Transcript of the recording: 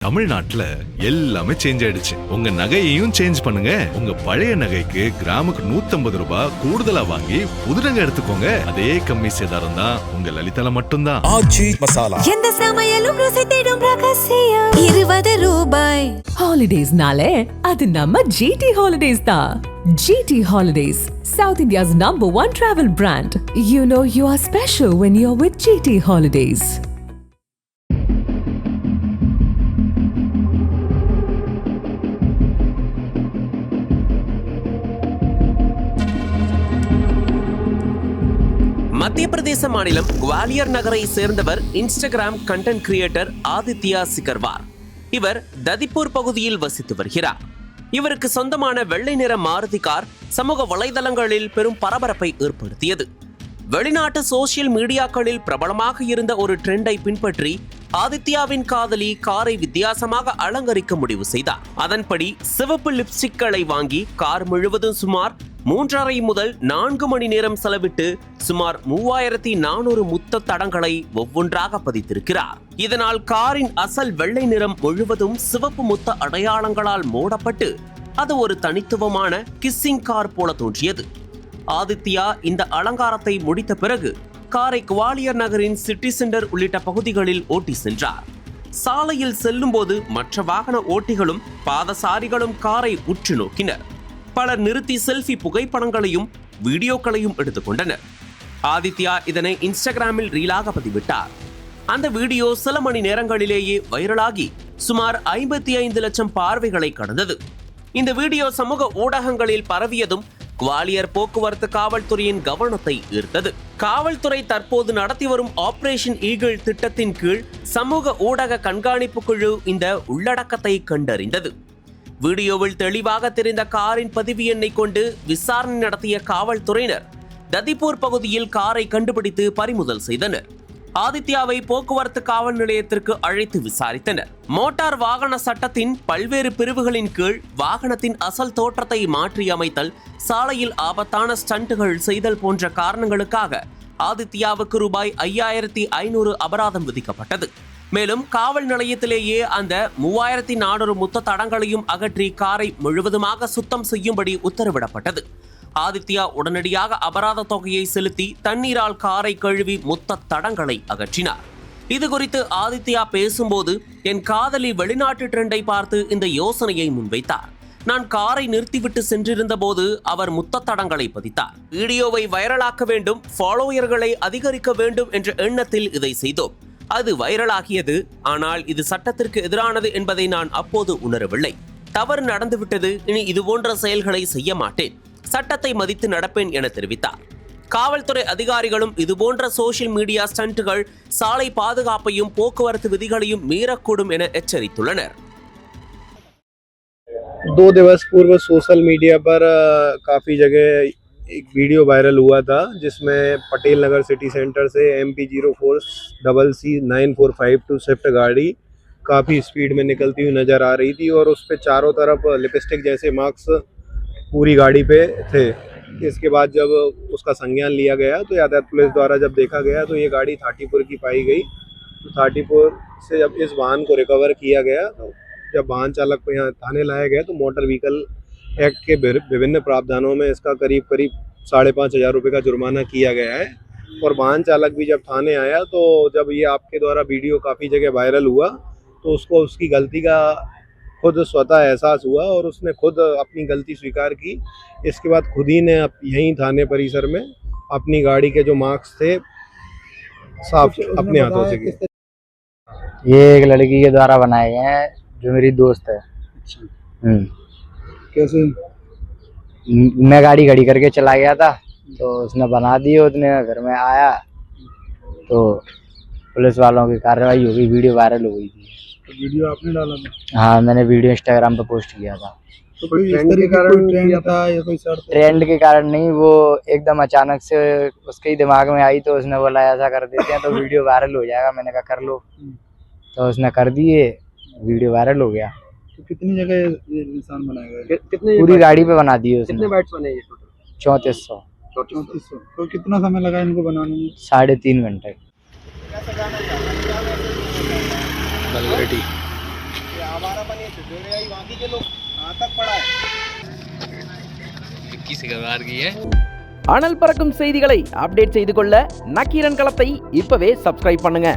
தமிழ்நாட்டுல எல்லாமே சேஞ்ச் ஆயிடுச்சு. உங்க நகையையும் சேஞ்ச் பண்ணுங்க. உங்க பழைய நகைக்கு கிராமுக்கு 150 ரூபாய் கூடுதலா வாங்கி புது நகை எடுத்துக்கோங்க. அதே கம்மி சேதாரம் தான் உங்க லலிதால மட்டும்தான். ஆச்சி மசாலா எந்த சமையலும் ருசி தேடும் ரகசியம் 20 ரூபாய். ஹாலிடேஸ்னாலே அது நம்ம GT Holidays தான். GT Holidays, South India's #1 travel brand. You know you are special when you're with GT Holidays. மத்திய பிரதேச மாநிலம் குவாலியர் நகரை சேர்ந்தவர் Instagram content creator Aditya Sikarwar. இவர் ததிப்பூர் பகுதியில் வசித்து வருகிறார். இவருக்கு சொந்தமான வெள்ளை நிற மாருதி கார் சமூக வலைதளங்களில் பெரும் பரபரப்பை ஏற்படுத்தியது. வெளிநாட்டு சோசியல் மீடியாக்களில் பிரபலமாக இருந்த ஒரு ட்ரெண்டை பின்பற்றி ஆதித்யாவின் காதலி காரை வித்தியாசமாக அலங்கரிக்க முடிவு செய்தார். அதன்படி சிவப்பு லிப்ஸ்டிக்களை வாங்கி கார் முழுவதும் சுமார் 3.5 முதல் 4 மணி நேரம் செலவிட்டு சுமார் 3400 முத்த தடங்களை ஒவ்வொன்றாக பதித்திருக்கிறார். இதனால் காரின் அசல் வெள்ளை நிறம் முழுவதும் சிவப்பு முத்த அடையாளங்களால் மூடப்பட்டு அது ஒரு தனித்துவமான கிஸ்ஸிங் கார் போல தோன்றியது. ஆதித்யா இந்த அலங்காரத்தை முடித்த பிறகு காரை குவாலியர் நகரின் சிட்டி சென்டர் உள்ளிட்ட பகுதிகளில் ஓட்டி சென்றார். சாலையில் செல்லும் போது மற்ற வாகன ஓட்டிகளும் பாதசாரிகளும் காரை உற்று நோக்கினர். பலர் நிறுத்தி செல்ஃபி புகைப்படங்களையும் வீடியோக்களையும் எடுத்துக்கொண்டனர். ஆதித்யா இதனை இன்ஸ்டாகிராமில் ரீலாக பதிவிட்டார். அந்த வீடியோ சில மணி நேரங்களிலேயே வைரலாகி சுமார் 55 லட்சம் பார்வைகளை கடந்தது. இந்த வீடியோ சமூக ஊடகங்களில் பரவியதும் குவாலியர் போக்குவரத்து காவல்துறையின் கவனத்தை ஈர்த்தது. காவல்துறை தற்போது நடத்தி வரும் ஆபரேஷன் ஈகிள் திட்டத்தின் கீழ் சமூக ஊடக கண்காணிப்பு குழு இந்த உள்ளடக்கத்தை கண்டறிந்தது. வீடியோவில் தெளிவாக தெரிந்த காரின் பதிவு எண்ணை கொண்டு விசாரணை நடத்திய காவல்துறையினர் ததிப்பூர் பகுதியில் காரை கண்டுபிடித்து பறிமுதல் செய்தனர். ஆதித்யாவை போக்குவரத்து காவல் நிலையத்திற்கு அழைத்து விசாரித்தனர். மோட்டார் வாகன சட்டத்தின் பல்வேறு பிரிவுகளின் கீழ் வாகனத்தின் அசல் தோற்றத்தை மாற்றி அமைத்தல், சாலையில் ஆபத்தான ஸ்டண்ட்டுகள் செய்தல் போன்ற காரணங்களுக்காக ஆதித்யாவுக்கு ரூபாய் 5500 அபராதம் விதிக்கப்பட்டது. மேலும் காவல் நிலையத்திலேயே அந்த 3400 முத்த தடங்களையும் அகற்றி காரை முழுவதுமாக சுத்தம் செய்யும்படி உத்தரவிடப்பட்டது. ஆதித்யா உடனடியாக அபராத தொகையை செலுத்தி தண்ணீரால் காரை கழுவி முத்த தடங்களை அகற்றினார். இது குறித்து ஆதித்யா பேசும்போது, என் காதலி வெளிநாட்டு ட்ரெண்டை பார்த்து இந்த யோசனையை முன்வைத்தார். நான் காரை நிறுத்திவிட்டு சென்றிருந்த போது அவர் முத்த தடங்களை பதித்தார். வீடியோவை வைரலாக்க வேண்டும், ஃபாலோயர்களை அதிகரிக்க வேண்டும் என்ற எண்ணத்தில் இதை செய்தோம். அது வைரலாகியது. ஆனால் இது சட்டத்திற்கு எதிரானது என்பதை நான் அப்போது உணரவில்லை. தவறு நடந்துவிட்டது. இனி இதுபோன்ற செயல்களை செய்ய மாட்டேன். சட்டத்தை மதித்து நடப்பேன் என தெரிவித்தார். காவல்துறை அதிகாரிகளும் இதுபோன்ற சோசியல் மீடியா ஸ்டண்ட்டுகள் சாலை பாதுகாப்பையும் போக்குவரத்து விதிகளையும் மீறக்கூடும் என எச்சரித்துள்ளனர். 2 दिवस पूर्व सोशल मीडिया पर काफ़ी जगह एक वीडियो वायरल हुआ था जिसमें पटेल नगर सिटी सेंटर से MP04CC9452 स्विफ्ट गाड़ी काफ़ी स्पीड में निकलती हुई नज़र आ रही थी और उस पर चारों तरफ लिपस्टिक जैसे मार्क्स पूरी गाड़ी पे थे. इसके बाद जब उसका संज्ञान लिया गया तो यातायात पुलिस द्वारा जब देखा गया तो ये गाड़ी थाटीपुर की पाई गई. तो थाटीपुर से जब इस वाहन को रिकवर किया गया तो जब वाहन चालक को यहाँ थाने लाया गया तो मोटर व्हीकल एक्ट के विभिन्न प्रावधानों में इसका करीब 5,500 रुपये का जुर्माना किया गया है. और वाहन चालक भी जब थाने आया तो जब ये आपके द्वारा वीडियो काफ़ी जगह वायरल हुआ तो उसको उसकी गलती का खुद स्वतः एहसास हुआ और उसने खुद अपनी गलती स्वीकार की. इसके बाद खुद ही ने यहीं थाने परिसर में अपनी गाड़ी के जो मार्क्स थे साफ अपने हाथों से किए. ये एक लड़की के द्वारा बनाए गए हैं जो मेरी दोस्त है. कैसे? मैं गाड़ी खड़ी करके चला गया था तो उसने बना दी. उसने घर में आया तो पुलिस वालों की कार्रवाई हो गई. वीडियो वायरल हो गई थी. तो वीडियो आपने डाला था? हाँ, मैंने वीडियो इंस्टाग्राम पे पोस्ट किया था. तो कोई ट्रेंड के कारण किया था या कोई शर्त? ट्रेंड के कारण नहीं, वो एकदम अचानक से उसके ही दिमाग में आई तो उसने बोला ऐसा कर देते हैं तो वीडियो वायरल हो जाएगा. मैंने कहा कर लो. तो उसने कर दिए, वीडियो वायरल हो गया. तो कितनी जगह ये निशान बनाए गए? कितने पूरी गाड़ी पे बना दिए उसने. कितने बाइट्स बने ये टोटल? 3400. 3400. तो कितना समय लगा इनको बनाने में? 3.5 घंटे. अपन ये चिचोरिया बाकी के लोग कहाँ तक पड़ा है அனல் பறக்கும் செய்திகளை அப்டேட் செய்து கொள்ள நக்கீரன் களத்தை இப்பவே சப்ஸ்கிரைப் பண்ணுங்க.